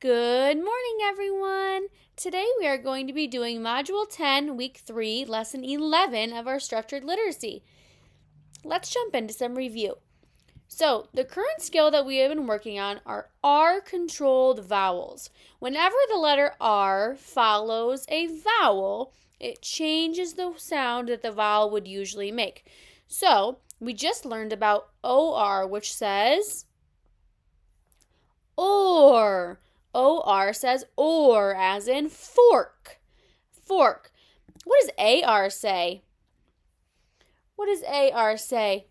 Good morning, everyone. Today we are going to be doing Module 10, Week 3, Lesson 11 of our Structured Literacy. Let's jump into some review. So, the current skill that we have been working on are R-controlled vowels. Whenever the letter R follows a vowel, it changes the sound that the vowel would usually make. So, we just learned about OR, which says or. OR says or, as in fork. Fork. What does AR say? What does AR say?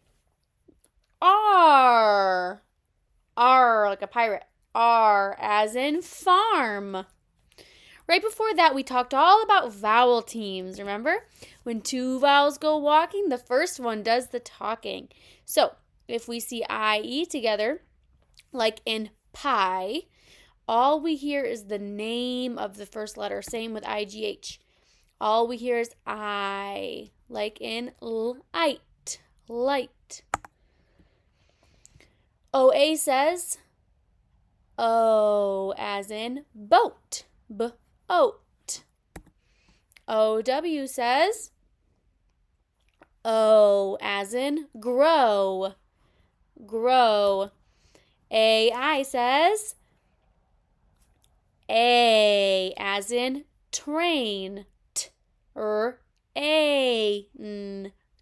R. R, like a pirate. R, as in farm. Right before that, we talked all about vowel teams, remember? When two vowels go walking, the first one does the talking. So, if we see IE together, like in pie, all we hear is the name of the first letter. Same with IGH. All we hear is I, like in light, light. OA says O, as in boat, boat. OW says O, as in grow, grow. AI says A, as in train,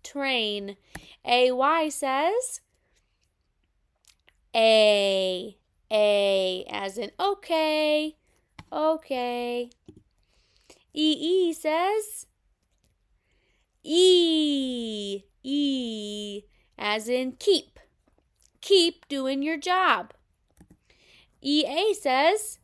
train. AY says A, as in okay, okay. EE says E, as in keep doing your job. EA says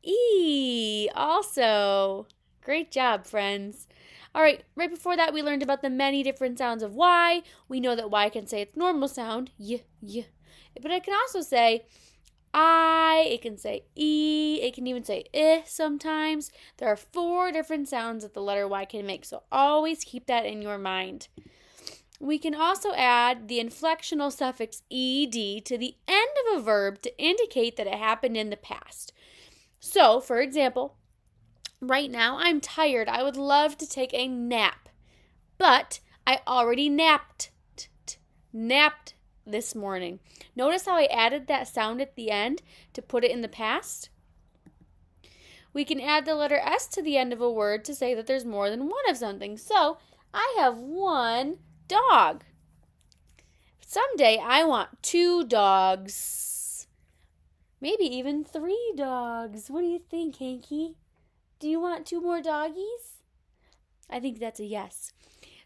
E also. Great job, friends. All right, right before that, we learned about the many different sounds of Y. We know that Y can say its normal sound, y. But it can also say I, it can say E, it can even say sometimes. There are 4 different sounds that the letter Y can make, so always keep that in your mind. We can also add the inflectional suffix ed to the end of a verb to indicate that it happened in the past. So, for example, right now I'm tired. I would love to take a nap, but I already napped this morning. Notice how I added that sound at the end to put it in the past? We can add the letter S to the end of a word to say that there's more than one of something. So, I have 1 dog. Someday I want 2 dogs. Maybe even 3 dogs. What do you think, Hanky? Do you want 2 more doggies? I think that's a yes.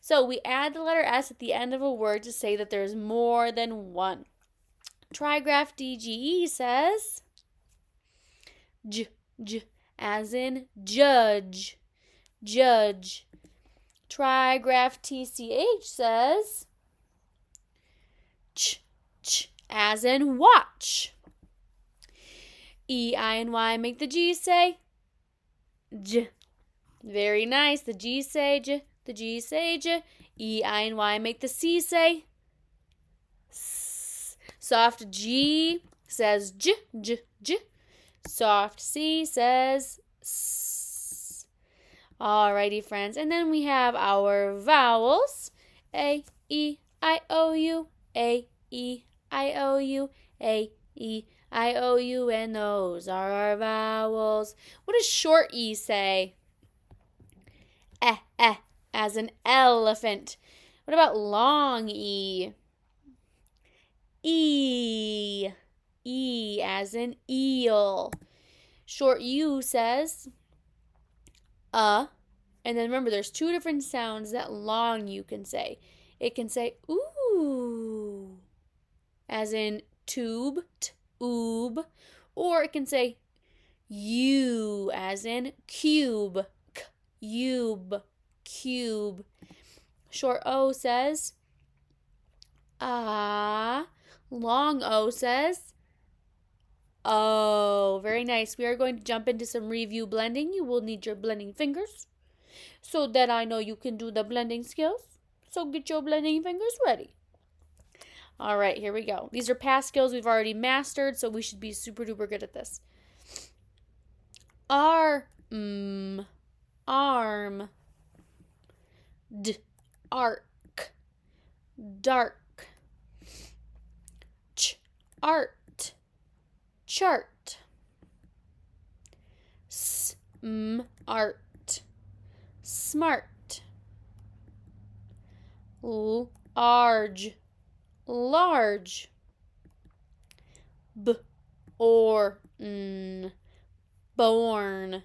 So we add the letter S at the end of a word to say that there's more than one. Trigraph DGE says J, as in judge, judge. Trigraph TCH says ch, as in watch. E, I, and Y make the G say J. Very nice. The G say J. The G say J. E, I, and Y make the C say S. Soft G says J. Soft C says S. Alrighty, friends. And then we have our vowels. A, E, I, O, U. A, E, I, O, U. A, E, I, O, U, and those are our vowels. What does short E say? As an elephant. What about long E? E as in eel. Short U says and then remember there's 2 different sounds that long U can say. It can say ooh, as in tube, oob, or it can say U as in cube, cube. Short O says ah. Long O says oh. Very nice. We are going to jump into some review blending. You will need your blending fingers so that I know you can do the blending skills. So get your blending fingers ready. All right, here we go. These are past skills we've already mastered, so we should be super duper good at this. Arm, arc, dark, art, chart, art, smart, large, large, born,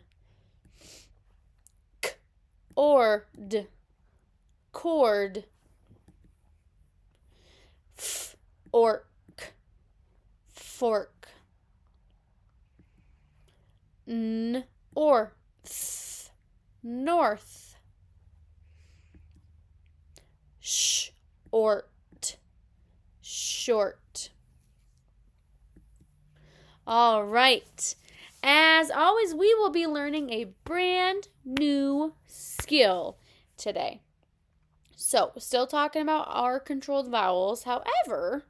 cord, cord, fork, fork, north, short, short. All right. As always, we will be learning a brand new skill today. So, still talking about our controlled vowels. However,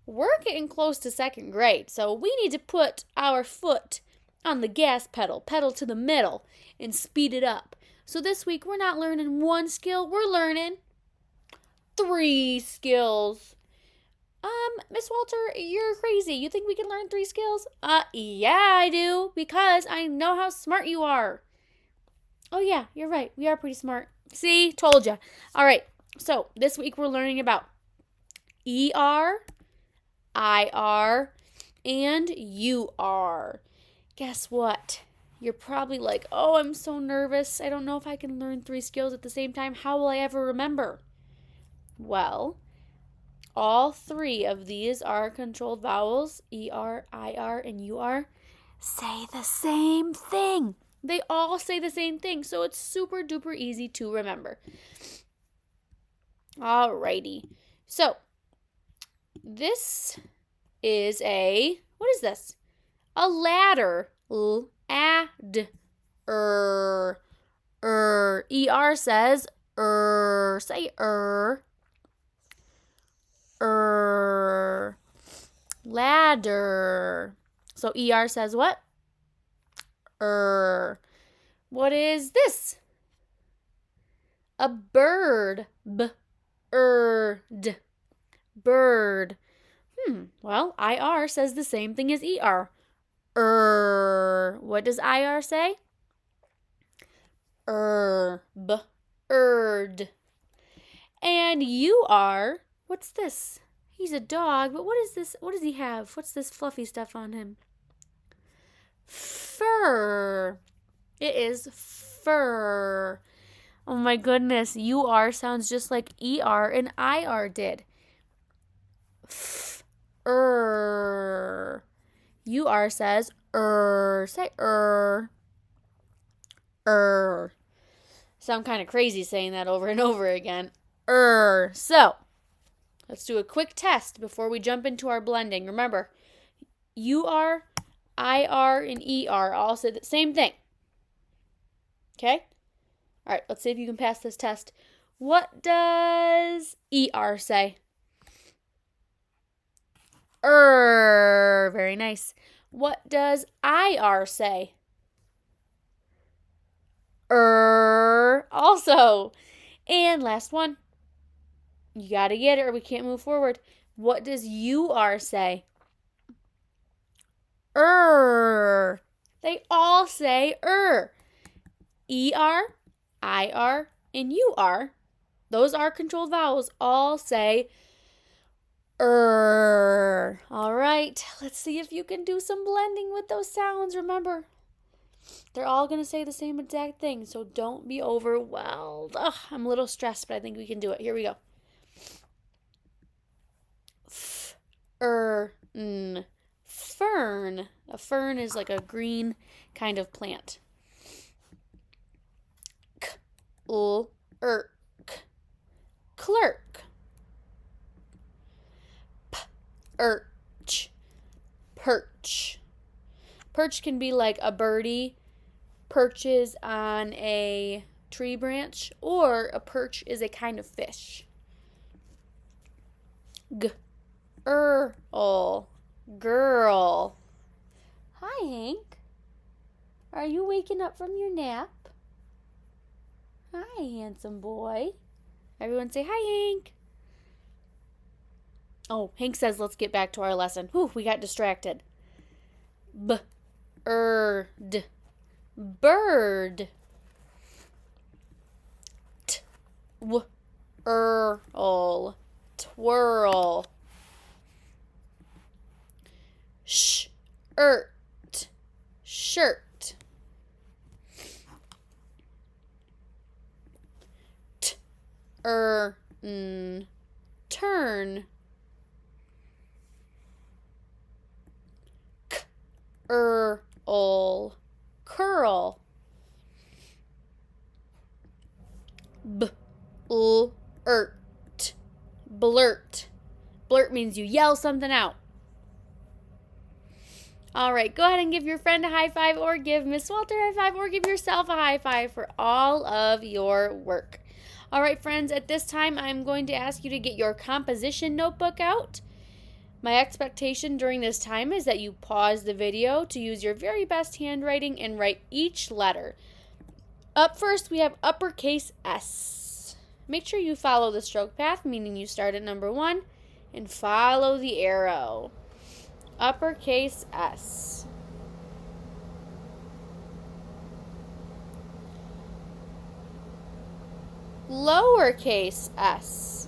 we're getting close to second grade, so we need to put our foot on the gas pedal to the middle, and speed it up. So this week, we're not learning one skill, we're learning 3 skills. Miss Walter, you're crazy. You think we can learn 3 skills? Yeah, I do, because I know how smart you are. Oh yeah, you're right. We are pretty smart. See, told ya. All right, so this week we're learning about ER, IR, and UR. Guess what? You're probably like, oh, I'm so nervous. I don't know if I can learn 3 skills at the same time. How will I ever remember? Well, all 3 of these are controlled vowels, ER, IR, and UR, say the same thing. They all say the same thing, so it's super duper easy to remember. Alrighty. So, this is what is this? A ladder. ER says say ladder. So ER says what? What is this? A bird. Bird. Well, IR says the same thing as ER. What does IR say? Erd. And UR, what's this? He's a dog, but what is this? What does he have? What's this fluffy stuff on him? Fur. It is fur. Oh my goodness, UR sounds just like ER and IR did. UR says say Sound kind of crazy saying that over and over again. So, let's do a quick test before we jump into our blending. Remember, UR, IR, and ER all say the same thing. Okay? All right, let's see if you can pass this test. What does ER say? Very nice. What does IR say? Also. And last one. You got to get it or we can't move forward. What does UR say? They all say ER, IR, and UR. Those are controlled vowels. All say All right, let's see if you can do some blending with those sounds. Remember, they're all going to say the same exact thing, so don't be overwhelmed. Ugh, I'm a little stressed, but I think we can do it. Here we go. Fern. A fern is like a green kind of plant. Clerk. Perch. Perch can be like a birdie perches on a tree branch, or a perch is a kind of fish. Girl. Hi, Hank. Are you waking up from your nap? Hi, handsome boy. Everyone say hi, Hank. Oh, Hank says let's get back to our lesson. Whew, we got distracted. Bird. Bird. Twirl. Twirl. Shirt. Shirt. Turn. Curl. Curl. Blurt. Blurt. Blurt means you yell something out. All right, go ahead and give your friend a high five or give Miss Walter a high five or give yourself a high five for all of your work. All right, friends, at this time, I'm going to ask you to get your composition notebook out. My expectation during this time is that you pause the video to use your very best handwriting and write each letter. Up first, we have uppercase S. Make sure you follow the stroke path, meaning you start at number 1 and follow the arrow. Uppercase S. Lowercase s.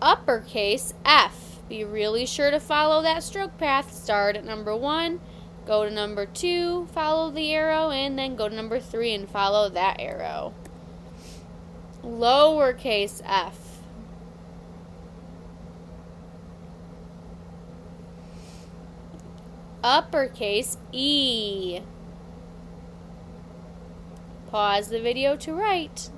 Uppercase F. Be really sure to follow that stroke path. Start at number 1, go to number 2, follow the arrow, and then go to number 3 and follow that arrow. Lowercase f. Uppercase E. Pause the video to write.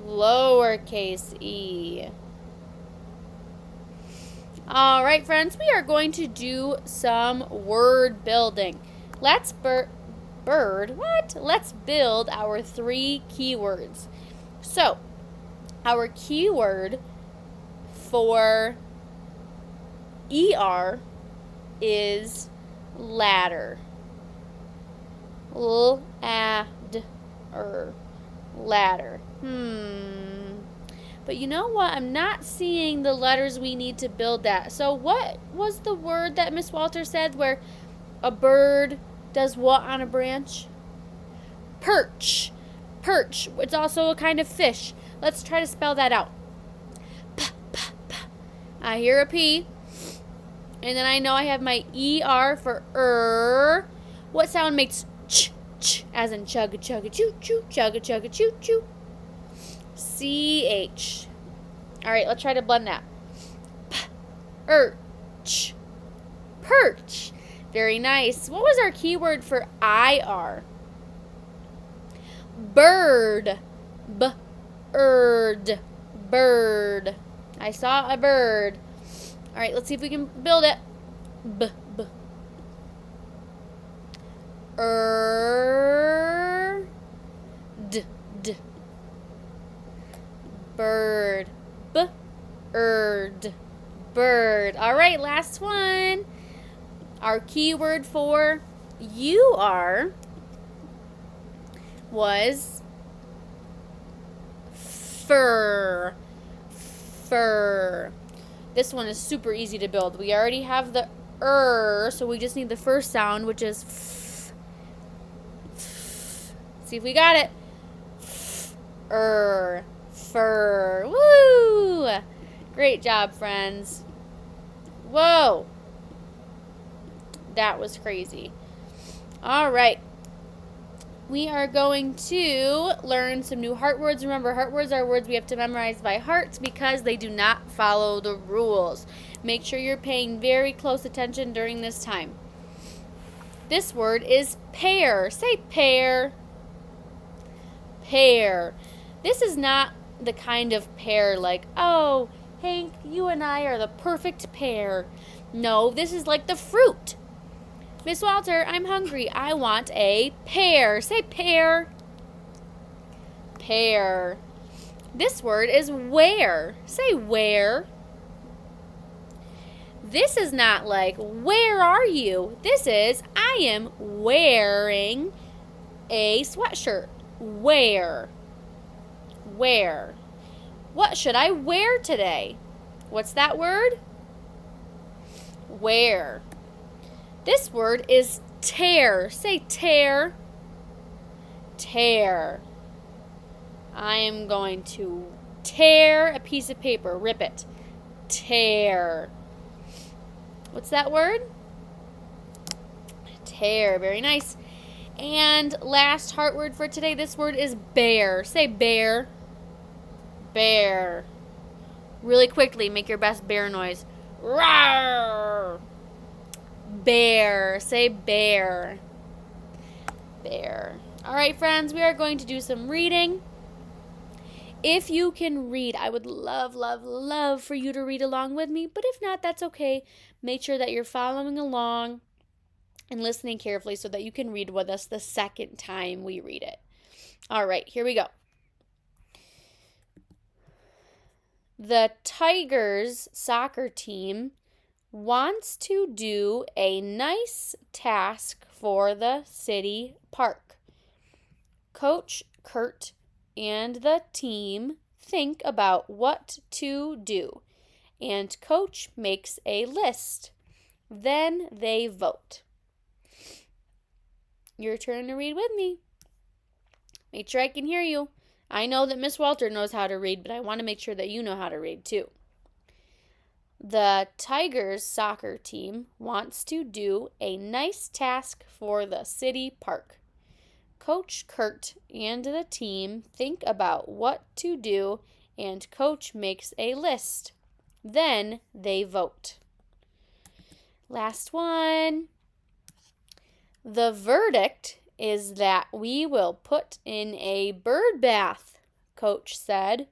Lowercase e. All right, friends, we are going to do some word building. Let's Let's build our 3 keywords. So, our keyword for ER is ladder. Ladder. But you know what? I'm not seeing the letters we need to build that. So what was the word that Miss Walter said where a bird does what on a branch? Perch. Perch. It's also a kind of fish. Let's try to spell that out. I hear a P. And then I know I have my ER for What sound makes ch, ch, as in chugga, chugga, choo, choo, chugga, chugga, choo, choo? CH. All right, let's try to blend that. Perch. Perch. Very nice. What was our keyword for IR? Bird. Bird. Bird. I saw a bird. All right, let's see if we can build it. Bird. Bird. All right, last one. Our keyword for UR was fur. Fur. This one is super easy to build. We already have the so we just need the first sound, which is f. See if we got it. Fur. Woo! Great job, friends. Whoa. That was crazy. All right. We are going to learn some new heart words. Remember, heart words are words we have to memorize by heart because they do not follow the rules. Make sure you're paying very close attention during this time. This word is pear. Say pear. Pear. This is not the kind of pear like, oh, Hank, you and I are the perfect pair. No, this is like the fruit. Miss Walter, I'm hungry. I want a pear. Say pear. Pear. This word is where. Say where. This is not like, where are you? This is, I am wearing a sweatshirt. Where. Where. What should I wear today? What's that word? Where. This word is tear. Say tear. Tear. I am going to tear a piece of paper. Rip it. Tear. What's that word? Tear. Very nice. And last heart word for today, this word is bear. Say bear. Bear. Really quickly, make your best bear noise. Rawr. Bear. Say bear. Bear. All right, friends, we are going to do some reading. If you can read, I would love, love, love for you to read along with me. But if not, that's okay. Make sure that you're following along and listening carefully so that you can read with us the second time we read it. All right, here we go. The Tigers soccer team wants to do a nice task for the city park. Coach Kurt and the team think about what to do, and Coach makes a list. Then they vote. Your turn to read with me. Make sure I can hear you. I know that Miss Walter knows how to read, but I want to make sure that you know how to read too. The Tigers soccer team wants to do a nice task for the city park. Coach Kurt and the team think about what to do, and Coach makes a list. Then they vote. Last one. The verdict is that we will put in a bird bath, Coach said.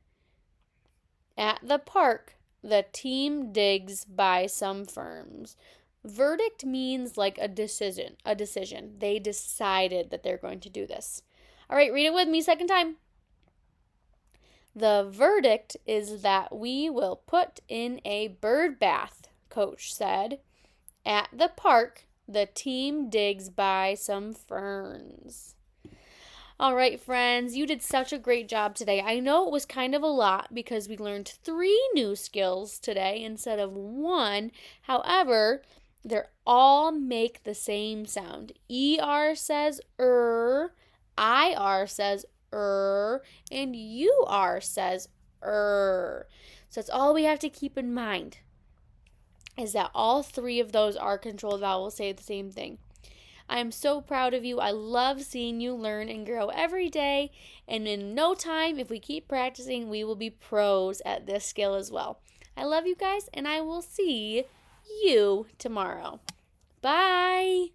At the park, the team digs by some ferns. Verdict means like a decision. They decided that they're going to do this. All right, read it with me second time. The verdict is that we will put in a bird bath, Coach said. At the park, the team digs by some ferns. All right, friends, you did such a great job today. I know it was kind of a lot because we learned 3 new skills today instead of 1. However, they all make the same sound. ER says IR says and UR says So that's all we have to keep in mind, is that all 3 of those R controlled vowels say the same thing. I am so proud of you. I love seeing you learn and grow every day. And in no time, if we keep practicing, we will be pros at this skill as well. I love you guys, and I will see you tomorrow. Bye.